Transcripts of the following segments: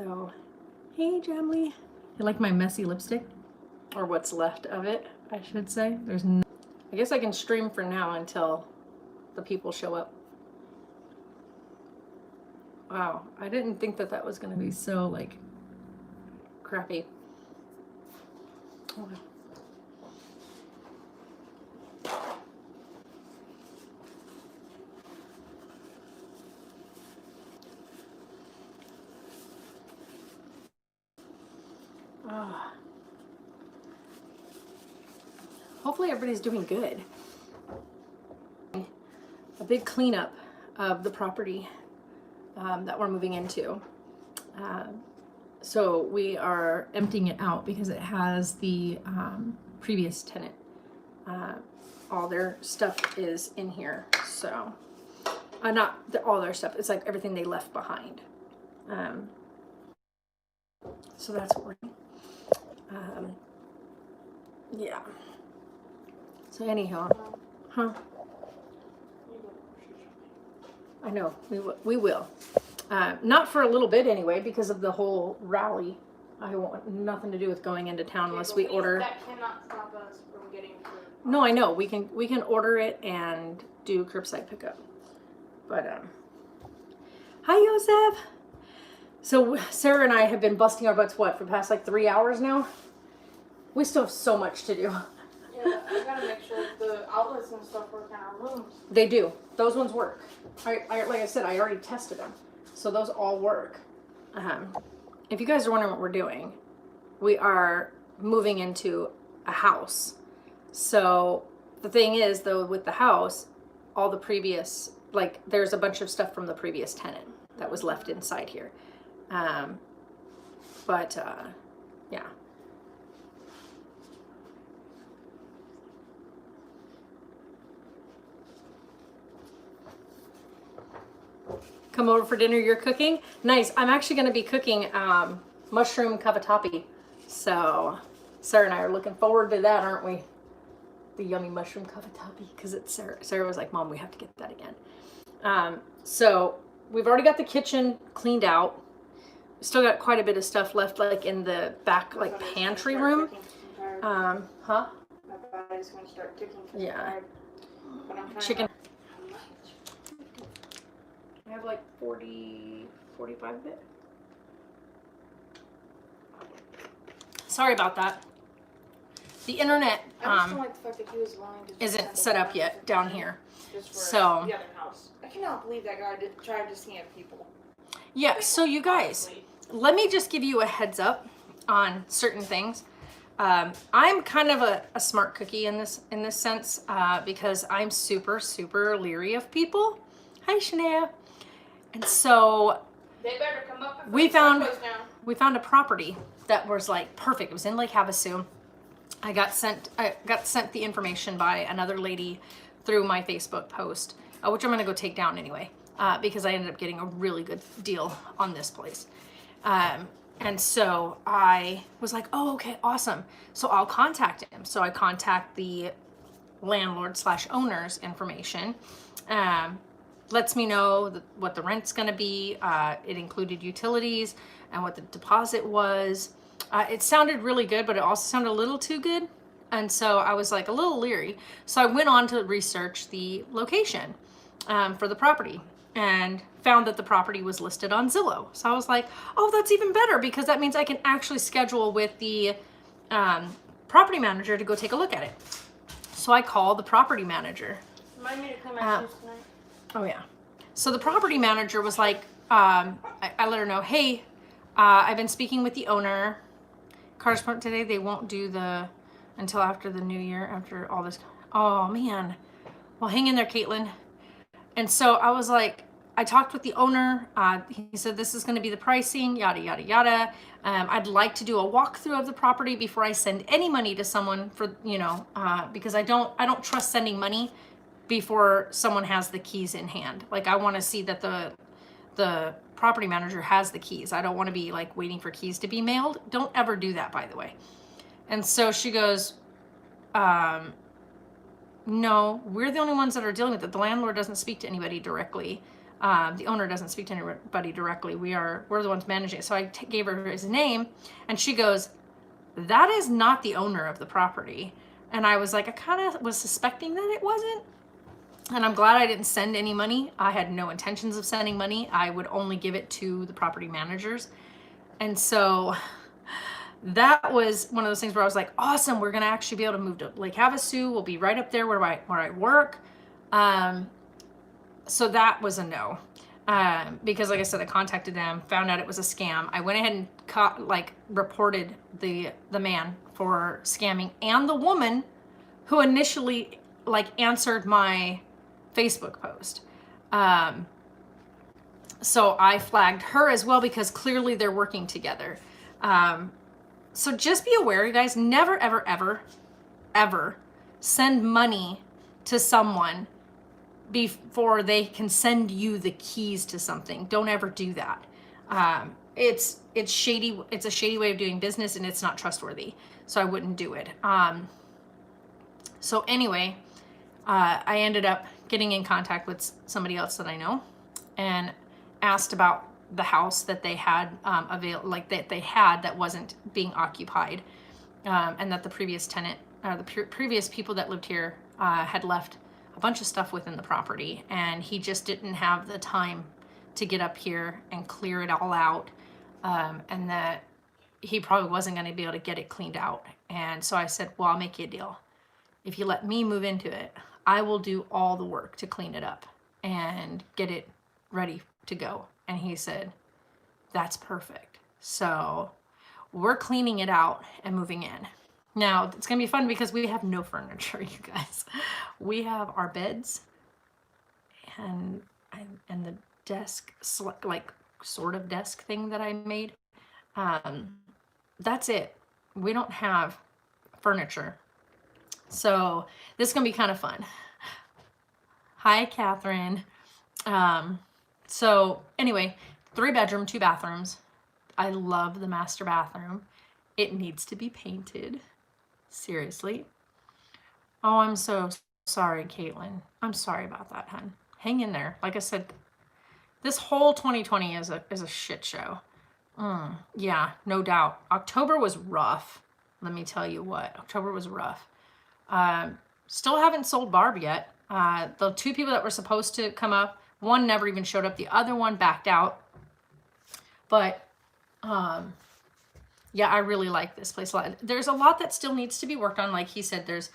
So, hey Jamly. You like my messy lipstick? Or what's left of it, I should say. I guess I can stream for now until the people show up. Wow, I didn't think that that was going to be so, like, crappy. Oh. Oh. Hopefully everybody's doing good. A big cleanup of the property that we're moving into. So we are emptying it out because it has the previous tenant. All their stuff is in here. So, all their stuff. It's like everything they left behind. So that's what we're doing. Yeah. So anyhow, huh? I know, we will. Not for a little bit anyway, because of the whole rally. I want nothing to do with going into town unless we order. That cannot stop us from getting food. No, I know. We can order it and do curbside pickup. But hi Joseph. So Sarah and I have been busting our butts for the past like 3 hours now. We still have so much to do. Yeah, I gotta make sure the outlets and stuff work in our rooms. They do. Those ones work. I like I said, I already tested them, so those all work. If you guys are wondering what we're doing, we are moving into a house. So the thing is, though, with the house, all the previous, like, there's a bunch of stuff from the previous tenant that was left inside here. Yeah. Come over for dinner, you're cooking? Nice. I'm actually going to be cooking mushroom cavatappi. So Sarah and I are looking forward to that, aren't we? The yummy mushroom cavatappi, because it's Sarah was like, Mom, we have to get that again. So we've already got the kitchen cleaned out. Still got quite a bit of stuff left, like in the back, like pantry room. Huh? My body's gonna start ticking. Yeah. Chicken. I have like 45 bit. Sorry about that. The internet I just don't like the fact that he was willing to isn't set up yet down here. Just for So the other house. I cannot believe that guy tried to scam people. yeah, so you guys, let me just give you a heads up on certain things. I'm kind of a smart cookie in this sense, because I'm super leery of people. Hi, Shania. And so they better come up we found a property that was like perfect. It was in Lake Havasu. I got sent the information by another lady through my Facebook post, which I'm gonna go take down anyway, because I ended up getting a really good deal on this place. And so I was like, oh, okay, awesome. So I'll contact him. So I contact the landlord/owner's information. Lets me know what the rent's gonna be. It included utilities and what the deposit was. It sounded really good, but it also sounded a little too good. And so I was like a little leery. So I went on to research the location for the property and found that the property was listed on Zillow. So I was like, oh, that's even better, because that means I can actually schedule with the property manager to go take a look at it. So I called the property manager. Remind me to clean my shoes tonight. Oh yeah. So the property manager was like, I let her know, hey, I've been speaking with the owner. Carter's Point today, they won't do until after the new year, after all this. Oh man. Well, hang in there, Caitlin. And so I was like, I talked with the owner. He said, this is going to be the pricing, yada, yada, yada. I'd like to do a walkthrough of the property before I send any money to someone for, because I don't trust sending money before someone has the keys in hand. Like, I want to see that the property manager has the keys. I don't want to be like waiting for keys to be mailed. Don't ever do that, by the way. And so she goes, no, we're the only ones that are dealing with it. The landlord doesn't speak to anybody directly. The owner doesn't speak to anybody directly. We're the ones managing it. So I gave her his name, and she goes, "That is not the owner of the property." And I was like, I kind of was suspecting that it wasn't. And I'm glad I didn't send any money. I had no intentions of sending money. I would only give it to the property managers. And so that was one of those things where I was like, awesome, we're going to actually be able to move to Lake Havasu. We'll be right up there where I work. So that was a no. Because like I said, I contacted them, found out it was a scam. I went ahead and reported the man for scamming, and the woman who initially answered my Facebook post. So I flagged her as well, because clearly they're working together. So just be aware, you guys, never, ever, ever, ever send money to someone before they can send you the keys to something. Don't ever do that. It's shady. It's a shady way of doing business, and it's not trustworthy. So I wouldn't do it. So anyway, I ended up getting in contact with somebody else that I know, and asked about the house that they had that wasn't being occupied, and that the previous tenant, the previous people that lived here, had left a bunch of stuff within the property, and he just didn't have the time to get up here and clear it all out, and that he probably wasn't going to be able to get it cleaned out. And so I said, well, I'll make you a deal. If you let me move into it, I will do all the work to clean it up and get it ready to go. And he said, that's perfect. So we're cleaning it out and moving in. Now, it's going to be fun because we have no furniture, you guys. We have our beds and the desk, like sort of desk thing that I made. That's it. We don't have furniture. So this is going to be kind of fun. Hi, Catherine. So anyway, 3-bedroom, 2 bathrooms. I love the master bathroom. It needs to be painted. Seriously. Oh, I'm so sorry, Caitlin. I'm sorry about that, hon. Hang in there. Like I said, this whole 2020 is a shit show. Yeah, no doubt. October was rough. Let me tell you what. October was rough. Still haven't sold Barb yet. The 2 people that were supposed to come up, one never even showed up. The other one backed out. But yeah, I really like this place a lot. There's a lot that still needs to be worked on. Like he said, there's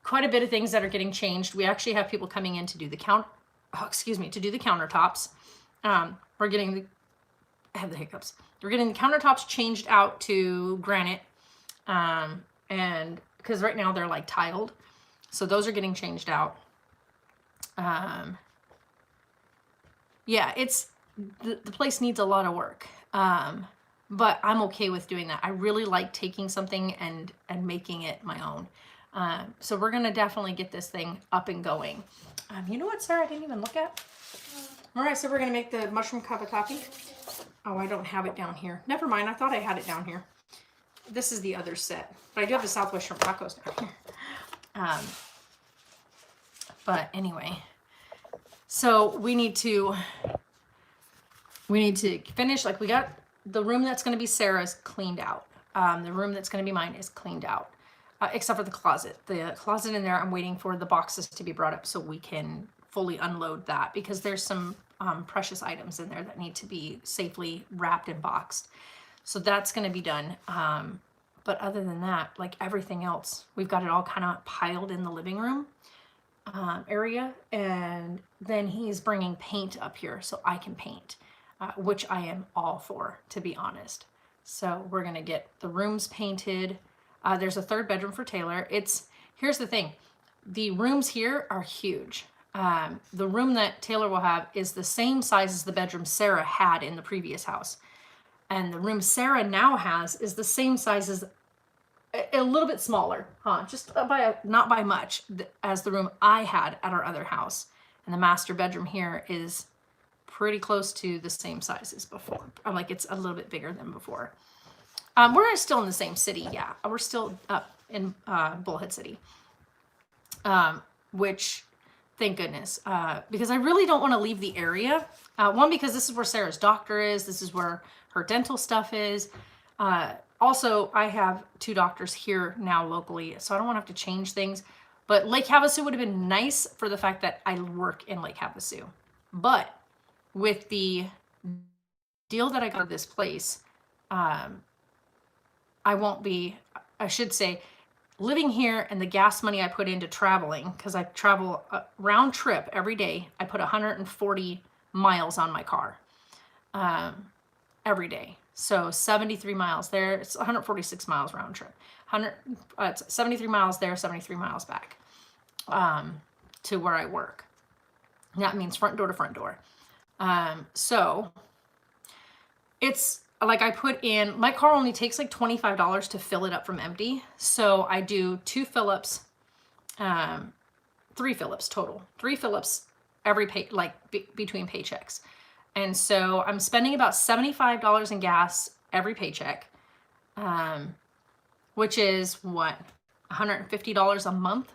quite a bit of things that are getting changed. We actually have people coming in to do the to do the countertops. We're getting I have the hiccups. We're getting the countertops changed out to granite. And because right now they're like tiled. So those are getting changed out. Yeah, it's the place needs a lot of work. But I'm okay with doing that. I really like taking something and making it my own. So we're going to definitely get this thing up and going. You know what, Sarah, I didn't even look at? All right, so we're going to make the mushroom cavatappi. Oh, I don't have it down here. Never mind, I thought I had it down here. This is the other set. But I do have the Southwest shrimp tacos down here. But anyway, so we need to finish, like we got the room that's going to be Sarah's cleaned out. The room that's going to be mine is cleaned out, except for the closet. The closet in there, I'm waiting for the boxes to be brought up so we can fully unload that, because there's some precious items in there that need to be safely wrapped and boxed. So that's going to be done. But other than that, like everything else, we've got it all kind of piled in the living room area. And then he's bringing paint up here so I can paint, which I am all for, to be honest. So we're going to get the rooms painted. There's a 3rd bedroom for Taylor. Here's the thing. The rooms here are huge. The room that Taylor will have is the same size as the bedroom Sarah had in the previous house. And the room Sarah now has is the same size as, a little bit smaller, just not by much, as the room I had at our other house. And the master bedroom here is pretty close to the same size as before. Like it's a little bit bigger than before. We're still in the same city, yeah. We're still up in Bullhead City, which Thank goodness. Because I really don't want to leave the area. One, because this is where Sarah's doctor is. This is where her dental stuff is. Also, I have 2 doctors here now locally, so I don't want to have to change things. But Lake Havasu would have been nice for the fact that I work in Lake Havasu. But with the deal that I got this place, I won't be, I should say, living here and the gas money I put into traveling, because I travel a round trip every day. I put 140 miles on my car every day. So 73 miles there. It's 146 miles round trip. It's 73 miles there, 73 miles back to where I work. That means front door to front door. So it's like I put in, my car only takes like $25 to fill it up from empty. So I do 2 fill-ups, 3 fill-ups total, 3 fill-ups every between paychecks. And so I'm spending about $75 in gas every paycheck, which is what, $150 a month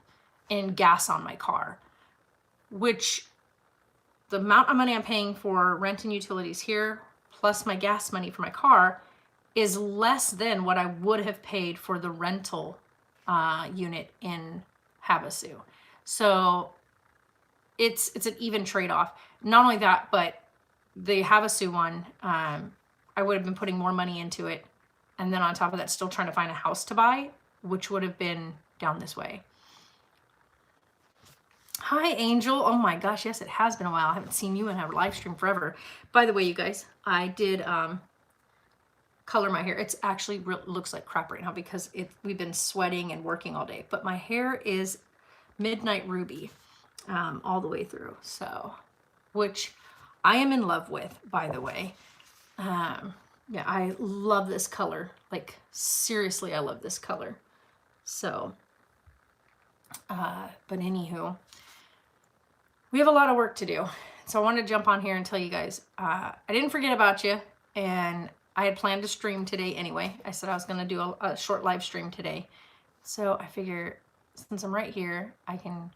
in gas on my car, which the amount of money I'm paying for rent and utilities here, plus my gas money for my car, is less than what I would have paid for the rental unit in Havasu. So it's an even trade-off. Not only that, but the Havasu one, I would have been putting more money into it. And then on top of that, still trying to find a house to buy, which would have been down this way. Hi, Angel. Oh my gosh, yes, it has been a while. I haven't seen you in a live stream forever. By the way, you guys, I did color my hair. It's actually looks like crap right now because we've been sweating and working all day. But my hair is Midnight Ruby all the way through. So, which I am in love with, by the way. Yeah, I love this color. Like, seriously, I love this color. So, but anywho, we have a lot of work to do. So I wanted to jump on here and tell you guys, I didn't forget about you, and I had planned to stream today anyway. I said I was going to do a short live stream today. So I figure since I'm right here, I can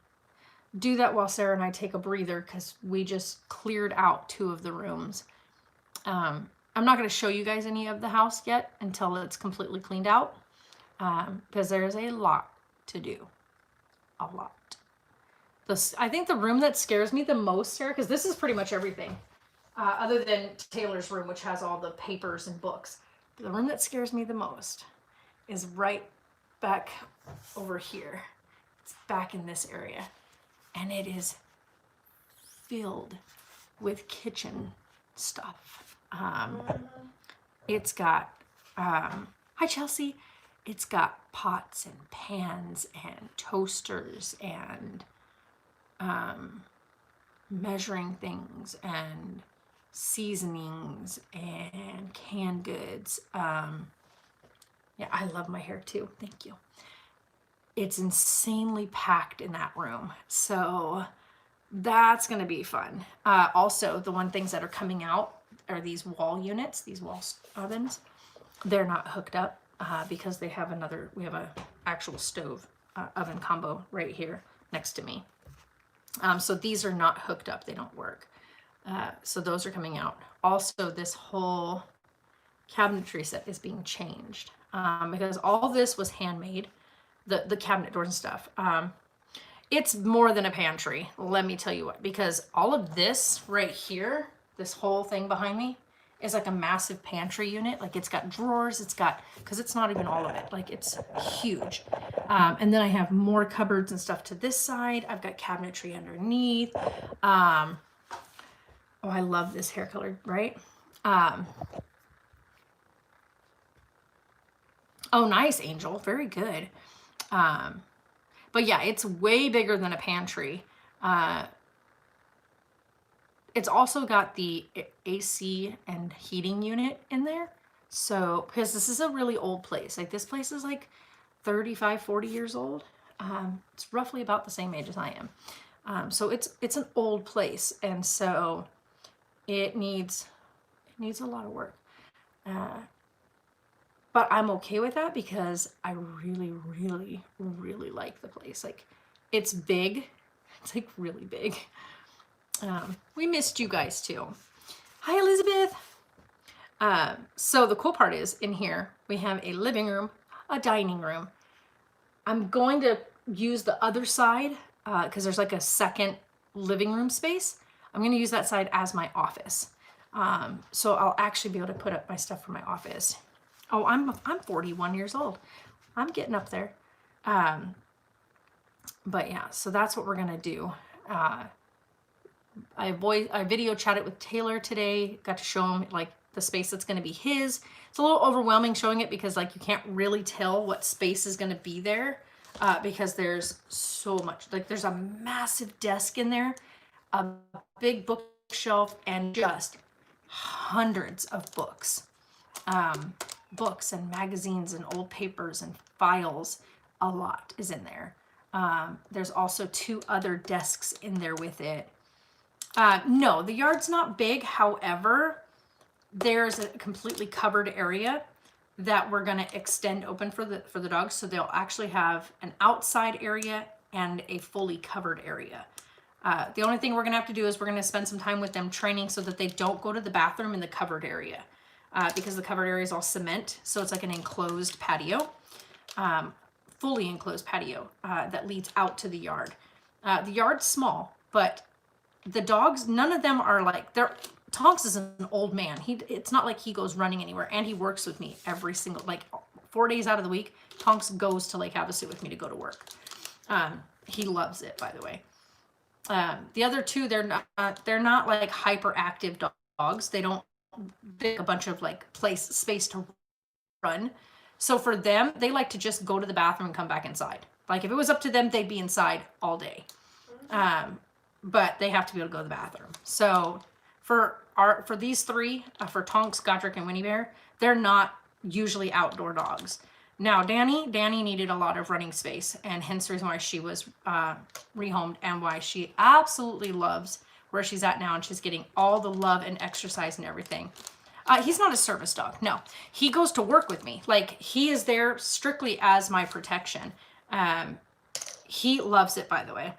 do that while Sarah and I take a breather because we just cleared out 2 of the rooms. I'm not going to show you guys any of the house yet until it's completely cleaned out because there's a lot to do. A lot. I think the room that scares me the most, Sarah, because this is pretty much everything, other than Taylor's room, which has all the papers and books. The room that scares me the most is right back over here. It's back in this area. And it is filled with kitchen stuff. It's got, hi Chelsea, it's got pots and pans and toasters and measuring things and seasonings and canned goods. Yeah, I love my hair too. Thank you. It's insanely packed in that room. So that's going to be fun. Also, the things that are coming out are these wall units, these wall ovens. They're not hooked up because we have a actual stove oven combo right here next to me. So these are not hooked up. They don't work. So those are coming out. Also, this whole cabinetry set is being changed because all this was handmade, the cabinet doors and stuff. It's more than a pantry, let me tell you what, because all of this right here, this whole thing behind me, is like a massive pantry unit. Like it's got drawers, because it's not even all of it. Like it's huge. And then I have more cupboards and stuff to this side. I've got cabinetry underneath. Oh, I love this hair color, right? Oh, nice, Angel. Very good. But yeah, it's way bigger than a pantry. It's also got the AC and heating unit in there. So, because this is a really old place. Like this place is like 35, 40 years old. It's roughly about the same age as I am. So it's an old place. And so it needs a lot of work. But I'm okay with that because I really, really, really like the place. Like it's big. It's like really big. We missed you guys too. Hi, Elizabeth. So the cool part is in here, we have a living room, a dining room. I'm going to use the other side because there's like a second living room space. I'm going to use that side as my office. So I'll actually be able to put up my stuff for my office. Oh, I'm 41 years old. I'm getting up there. But yeah, so that's what we're going to do. I video chatted with Taylor today, got to show him like the space that's going to be his. It's a little overwhelming showing it because like you can't really tell what space is going to be there because there's so much. Like there's a massive desk in there, a big bookshelf, and just hundreds of books. Books and magazines and old papers and files. A lot is in there. There's also 2 other desks in there with it. No, the yard's not big. However, there's a completely covered area that we're going to extend open for the dogs. So they'll actually have an outside area and a fully covered area. The only thing we're going to have to do is we're going to spend some time with them training so that they don't go to the bathroom in the covered area. Because the covered area is all cement. So it's like an enclosed patio. Fully enclosed patio that leads out to the yard. The yard's small, but the dogs, none of them are like, Tonks is an old man. It's not like he goes running anywhere, and he works with me every single, like 4 days out of the week. Tonks goes to Lake Havasu with me to go to work. He loves it, by the way. The other 2, they're not like hyperactive dogs. They don't take a bunch of like space to run. So for them, they like to just go to the bathroom and come back inside. Like if it was up to them, they'd be inside all day. But they have to be able to go to the bathroom. So for these 3, for Tonks, Godric, and Winnie Bear, they're not usually outdoor dogs. Now, Danny needed a lot of running space, and hence the reason why she was rehomed and why she absolutely loves where she's at now, and she's getting all the love and exercise and everything. He's not a service dog. No, he goes to work with me. Like he is there strictly as my protection. He loves it, by the way.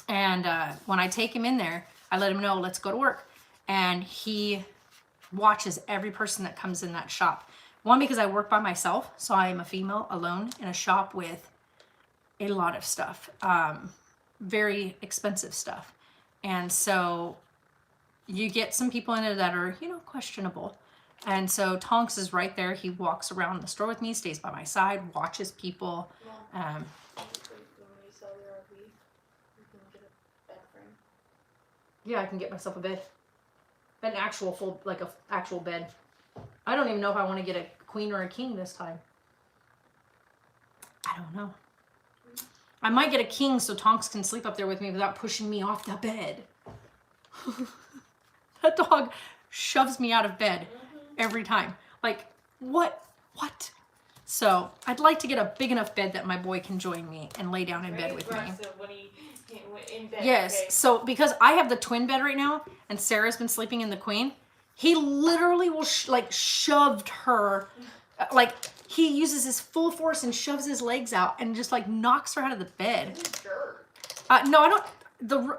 And when I take him in there, I let him know, let's go to work. And he watches every person that comes in that shop. One, because I work by myself. So I am a female alone in a shop with a lot of stuff. Very expensive stuff. And so you get some people in there that are, questionable. And so Tonks is right there. He walks around the store with me, stays by my side, watches people. Yeah, I can get myself a bed. An actual full, like a actual bed. I don't even know if I want to get a queen or a king this time. I don't know. I might get a king so Tonks can sleep up there with me without pushing me off the bed. That dog shoves me out of bed every time. Like, what? So, I'd like to get a big enough bed that my boy can join me and lay down in bed with me. In bed, yes, okay. So because I have the twin bed right now, and Sarah's been sleeping in the queen, he literally will shoved her, like he uses his full force and shoves his legs out and just like knocks her out of the bed. Sure. No,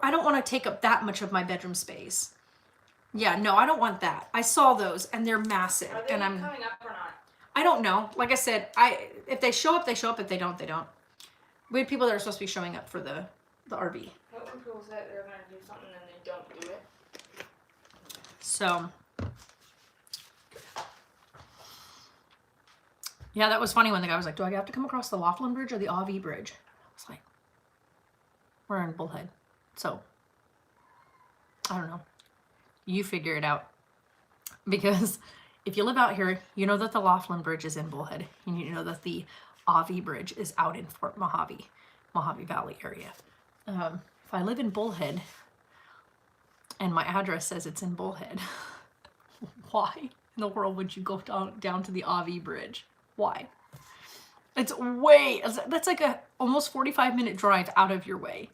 I don't want to take up that much of my bedroom space. Yeah, no, I don't want that. I saw those and they're massive. Are they coming up or not? I don't know. Like I said, if they show up, they show up. If they don't, they don't. We had people that are supposed to be showing up for the RV. What when people say they're going to do something and they don't do it? So, yeah, that was funny when the guy was like, do I have to come across the Laughlin Bridge or the Avi Bridge? I was like, we're in Bullhead. So, I don't know. You figure it out. Because if you live out here, you know that the Laughlin Bridge is in Bullhead. And you know that the Avi Bridge is out in Fort Mojave Valley area. If I live in Bullhead and my address says it's in Bullhead, why in the world would you go down to the Avi Bridge? Why? That's like a almost 45-minute drive out of your way.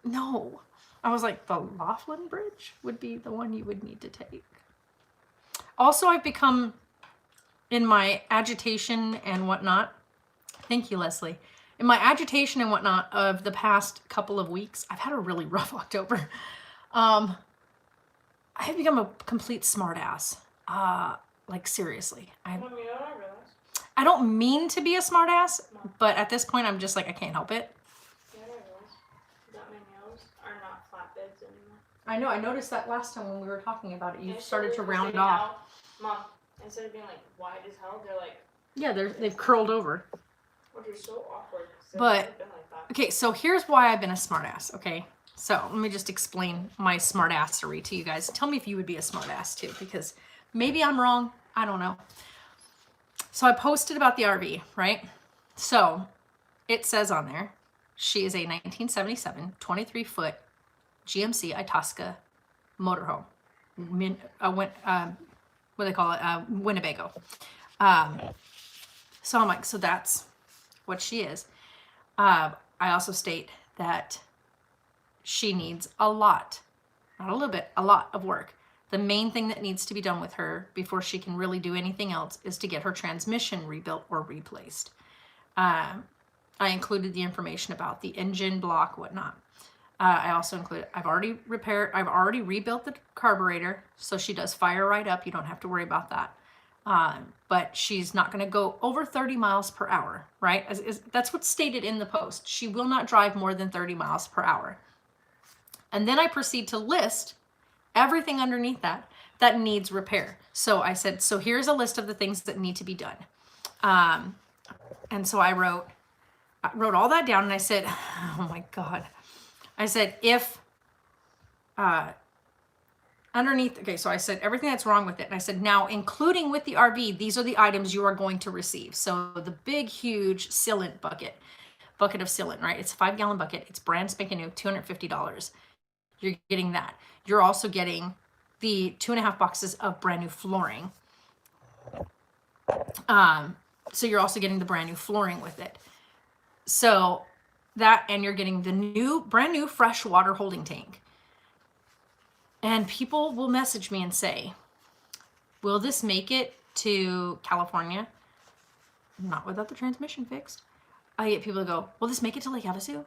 No. I was like, the Laughlin Bridge would be the one you would need to take. Also, I've become, in my agitation and whatnot, thank you, Leslie, in my agitation and whatnot of the past couple of weeks, I've had a really rough October. I have become a complete smartass. Like seriously, Mom, you know what I realized? I don't mean to be a smartass, but at this point, I'm just like I can't help it. You know what I realized? That my nails are not flatbeds anymore. I know. I noticed that last time when we were talking about it. You And started to because round they off. now- Mom, instead of being like wide as hell, they're like, Yeah, they've curled over. which is so awkward. 'cause they've But- never been like that. Okay, so here's why I've been a smartass. Okay, so let me just explain my smartassery to you guys. Tell me if you would be a smartass too, because maybe I'm wrong. I don't know. So I posted about the RV, right? So it says on there, she is a 1977 23-foot GMC Itasca motorhome. What do they call it? Winnebago. So I'm like, so that's what she is. I also state that she needs a lot, not a little bit, a lot of work. The main thing that needs to be done with her before she can really do anything else is to get her transmission rebuilt or replaced. I included the information about the engine block, whatnot. I also included, I've already rebuilt the carburetor, so she does fire right up. You don't have to worry about that. But she's not going to go over 30 miles per hour, right? That's what's stated in the post. She will not drive more than 30 miles per hour. And then I proceed to list everything underneath that needs repair. So I said, so here's a list of the things that need to be done. And so I wrote all that down, and I said, oh my God. I said, if underneath, okay, so I said everything that's wrong with it. And I said, now, including with the RV, these are the items you are going to receive. So the big, huge sealant bucket of sealant, right? It's a 5-gallon bucket. It's brand spanking new, $250. You're getting that. You're also getting the 2.5 boxes of brand new flooring. So you're also getting the brand new flooring with it. So that, and you're getting the brand new fresh water holding tank. And people will message me and say, will this make it to California? Not without the transmission fixed. I get people to go, will this make it to Lake Havasu?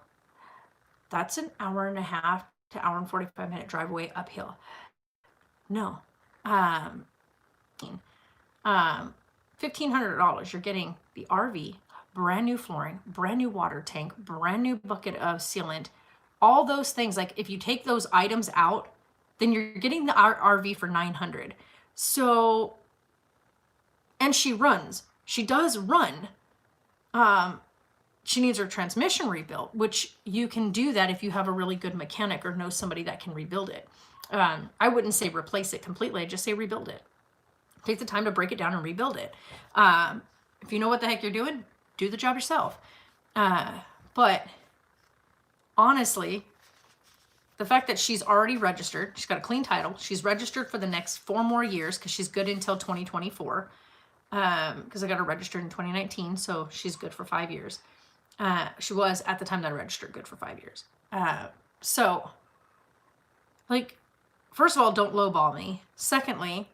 That's an 1.5 to 1:45-minute drive away uphill. No. $1,500, you're getting the RV, brand new flooring, brand new water tank, brand new bucket of sealant, all those things. Like if you take those items out, then you're getting the RV for $900. So, and she does run. She needs her transmission rebuilt, which you can do that if you have a really good mechanic or know somebody that can rebuild it. I wouldn't say replace it completely. I'd just say rebuild it. Take the time to break it down and rebuild it. If you know what the heck you're doing, do the job yourself. But honestly, the fact that she's already registered, she's got a clean title. She's registered for the next 4 more years because she's good until 2024. Because I got her registered in 2019, so she's good for 5 years. She was, at the time that I registered, good for 5 years. So, like, first of all, don't lowball me. Secondly,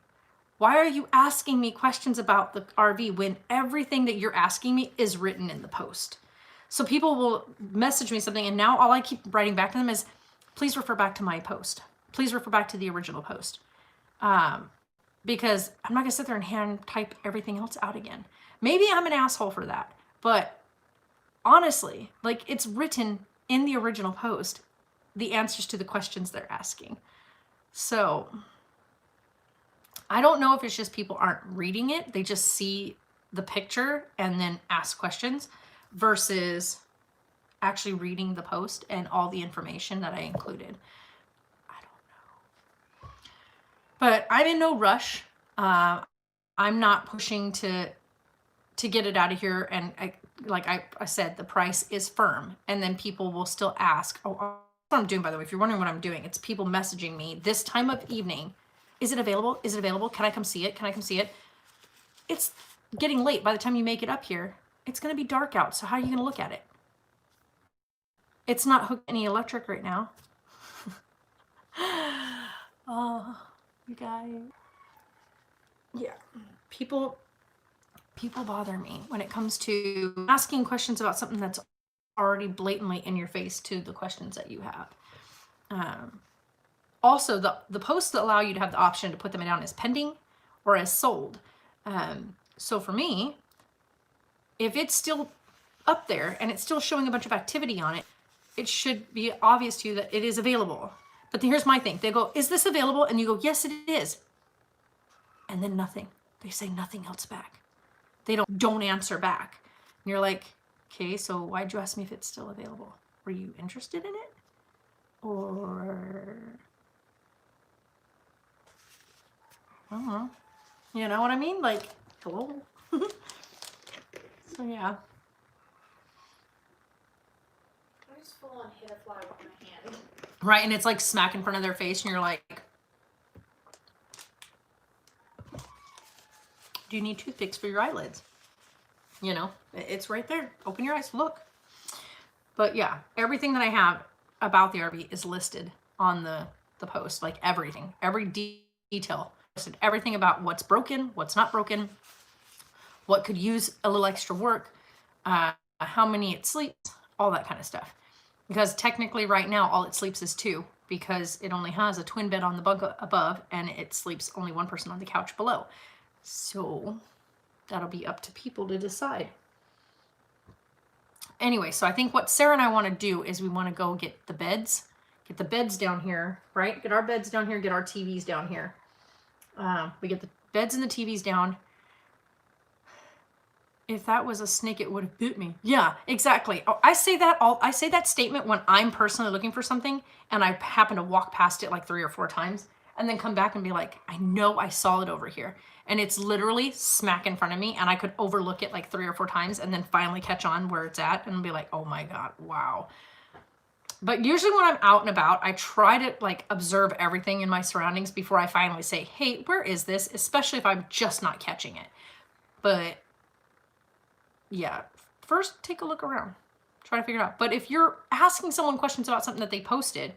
why are you asking me questions about the RV when everything that you're asking me is written in the post? So people will message me something, and now all I keep writing back to them is, please refer back to my post. Please refer back to the original post. Because I'm not gonna sit there and hand type everything else out again. Maybe I'm an asshole for that, but honestly, like, it's written in the original post, the answers to the questions they're asking. So I don't know if it's just people aren't reading it. They just see the picture and then ask questions versus actually reading the post and all the information that I included. I don't know. But I'm in no rush. I'm not pushing to get it out of here. And like I said, the price is firm. And then people will still ask, oh, what I'm doing, by the way, if you're wondering what I'm doing, it's people messaging me this time of evening. Is it available? Is it available? Can I come see it? Can I come see it? It's getting late. By the time you make it up here, it's going to be dark out. So how are you going to look at it? It's not hooked any electric right now. Oh, you guys. Yeah. People bother me when it comes to asking questions about something that's already blatantly in your face to the questions that you have. Also, the posts that allow you to have the option to put them down as pending or as sold. So for me, if it's still up there and it's still showing a bunch of activity on it, it should be obvious to you that it is available. But here's my thing. They go, is this available? And you go, yes, it is. And then nothing. They say nothing else back. They don't answer back. And you're like, okay, so why'd you ask me if it's still available? Were you interested in it? Or, I don't know. You know what I mean? Like, hello? So, yeah. I just full on hit a fly with my hand. Right, and it's like smack in front of their face, and you're like, do you need toothpicks for your eyelids? You know, it's right there. Open your eyes, look. But yeah, everything that I have about the RV is listed on the post, like everything, every detail. Listed everything about what's broken, what's not broken, what could use a little extra work, how many it sleeps, all that kind of stuff. Because technically right now, all it sleeps is 2, because it only has a twin bed on the bunk above, and it sleeps only 1 person on the couch below. So that'll be up to people to decide. Anyway, so I think what Sarah and I want to do is we want to go get the beds down here, right? Get our beds down here, get our TVs down here. We get the beds and the TVs down. If that was a snake, it would have bit me. Yeah, exactly. Oh, I say that statement when I'm personally looking for something and I happen to walk past it like 3 or 4 times and then come back and be like, I know I saw it over here. And it's literally smack in front of me and I could overlook it like 3 or 4 times and then finally catch on where it's at and be like, oh my God, wow. But usually when I'm out and about, I try to like observe everything in my surroundings before I finally say, hey, where is this? Especially if I'm just not catching it. But yeah, first take a look around, try to figure it out. But if you're asking someone questions about something that they posted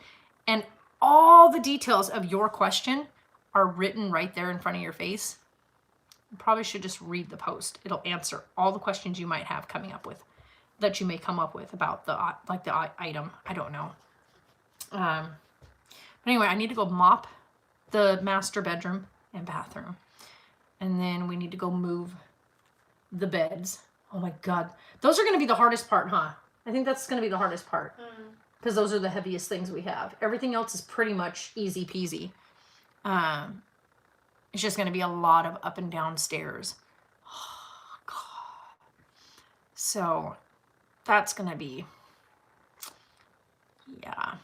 and all the details of your question are written right there in front of your face, you probably should just read the post. It'll answer all the questions you might have that you may come up with about the item. I don't know. But anyway, I need to go mop the master bedroom and bathroom. And then we need to go move the beds. Oh my God. Those are going to be the hardest part, huh? I think that's going to be the hardest part. Because those are the heaviest things we have. Everything else is pretty much easy peasy. It's just going to be a lot of up and down stairs. Oh, God. So that's going to be, yeah.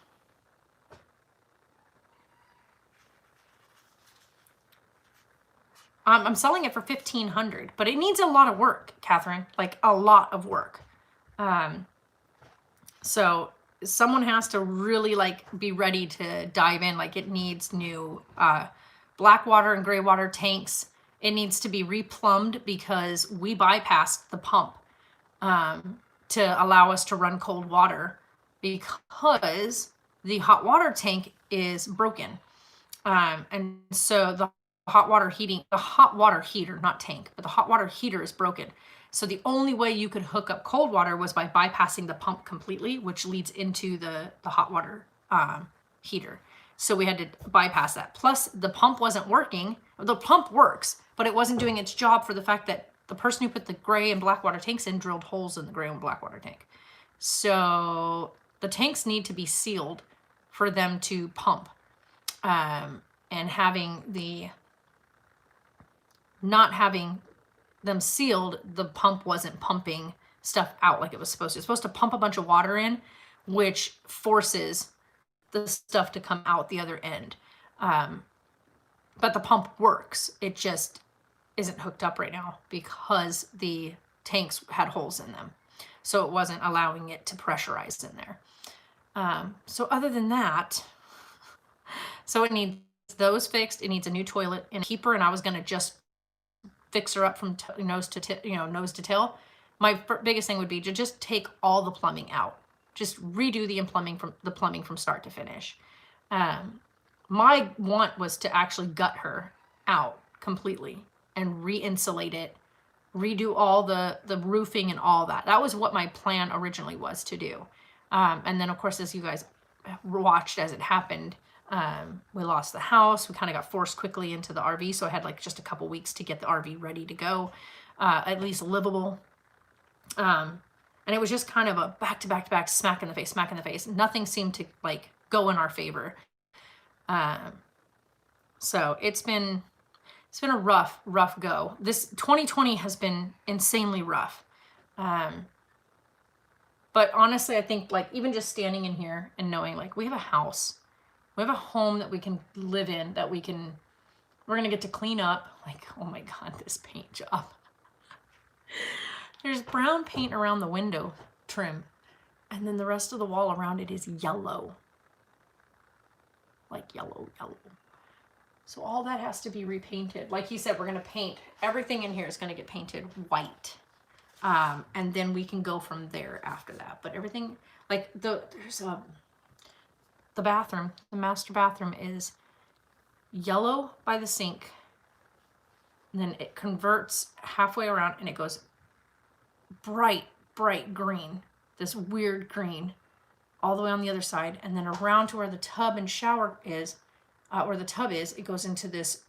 I'm selling it for $1,500, but it needs a lot of work, Catherine, like a lot of work. So someone has to really like be ready to dive in. Like it needs new black water and gray water tanks. It needs to be replumbed because we bypassed the pump to allow us to run cold water because the hot water tank is broken. And so the hot water heater, not tank, but the hot water heater is broken. So the only way you could hook up cold water was by bypassing the pump completely, which leads into the hot water heater. So we had to bypass that. Plus the pump wasn't working. The pump works, but it wasn't doing its job for the fact that the person who put the gray and black water tanks in drilled holes in the gray and black water tank. So the tanks need to be sealed for them to pump. And not having them sealed, the pump wasn't pumping stuff out like it was supposed to. It's supposed to pump a bunch of water in, which forces the stuff to come out the other end. But the pump works. It just isn't hooked up right now because the tanks had holes in them. So it wasn't allowing it to pressurize in there. So other than that, so it needs those fixed. It needs a new toilet and a keeper. And I was going to just fix her up from nose to tail. My biggest thing would be to just take all the plumbing out. Just redo the plumbing from start to finish. My want was to actually gut her out completely and re-insulate it, redo all the roofing and all that. That was what my plan originally was to do. And then of course, as you guys watched as it happened, we lost the house. We kind of got forced quickly into the RV. So I had like just a couple weeks to get the RV ready to go, at least livable. And it was just kind of a back to back to back, smack in the face, smack in the face. Nothing seemed to like go in our favor. So it's been a rough go. This 2020 has been insanely rough. But honestly, I think like even just standing in here and knowing like we have a house, we have a home that we can live in, that we're going to get to clean up. Like, oh my God, this paint job. There's brown paint around the window trim. And then the rest of the wall around it is yellow. Like yellow. So all that has to be repainted. Like he said, we're going to paint. Everything in here is going to get painted white. And then we can go from there after that. But everything, like the bathroom, the master bathroom is yellow by the sink. And then it converts halfway around and it goes bright green. This weird green all the way on the other side. And then around to where the tub and shower is, where the tub is, it goes into this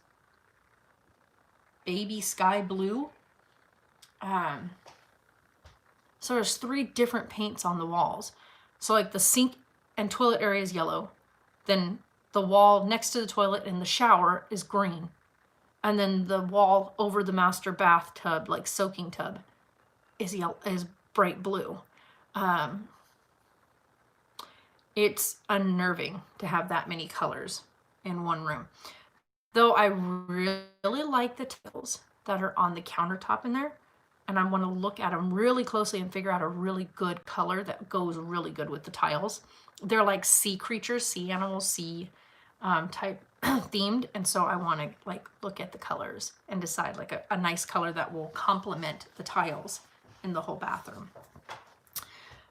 baby sky blue. So there's 3 different paints on the walls. So like the sink and toilet area is yellow. Then the wall next to the toilet and the shower is green. And then the wall over the master bathtub, like soaking tub, is bright blue. It's unnerving to have that many colors in one room. Though I really like the tiles that are on the countertop in there. And I want to look at them really closely and figure out a really good color that goes really good with the tiles. They're like sea creatures, sea animals, sea type themed. And so I want to like look at the colors and decide like a nice color that will complement the tiles in the whole bathroom.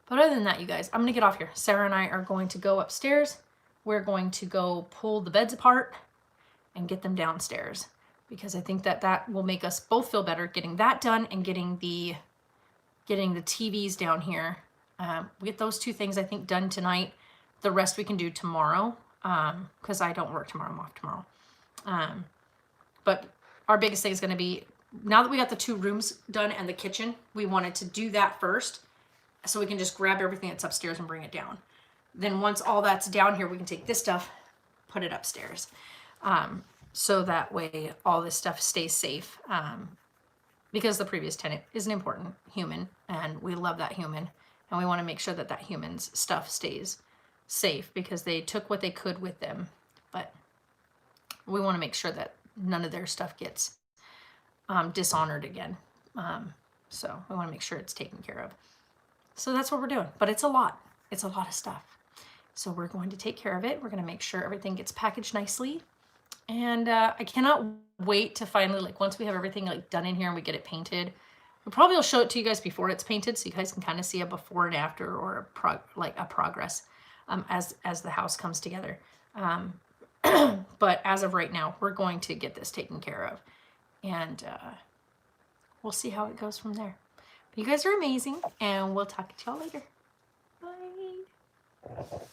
But other than that, you guys, I'm going to get off here. Sarah and I are going to go upstairs. We're going to go pull the beds apart and get them downstairs, because I think that will make us both feel better getting that done and getting the TVs down here. We get those 2 things I think done tonight. The rest we can do tomorrow, because I don't work tomorrow. I'm off tomorrow. But our biggest thing is going to be, now that we got the 2 rooms done and the kitchen, we wanted to do that first so we can just grab everything that's upstairs and bring it down. Then once all that's down here, we can take this stuff, put it upstairs. So that way all this stuff stays safe. Because the previous tenant is an important human and we love that human. And we want to make sure that that human's stuff stays safe, because they took what they could with them. But we want to make sure that none of their stuff gets dishonored again. So we want to make sure it's taken care of. So that's what we're doing. But it's a lot. It's a lot of stuff. So we're going to take care of it. We're going to make sure everything gets packaged nicely. And I cannot wait to finally, like, once we have everything like done in here and we get it painted, we probably will show it to you guys before it's painted, so you guys can kind of see a before and after, or a progress as the house comes together. But as of right now, we're going to get this taken care of, and we'll see how it goes from there. But you guys are amazing, and we'll talk to y'all later. Bye.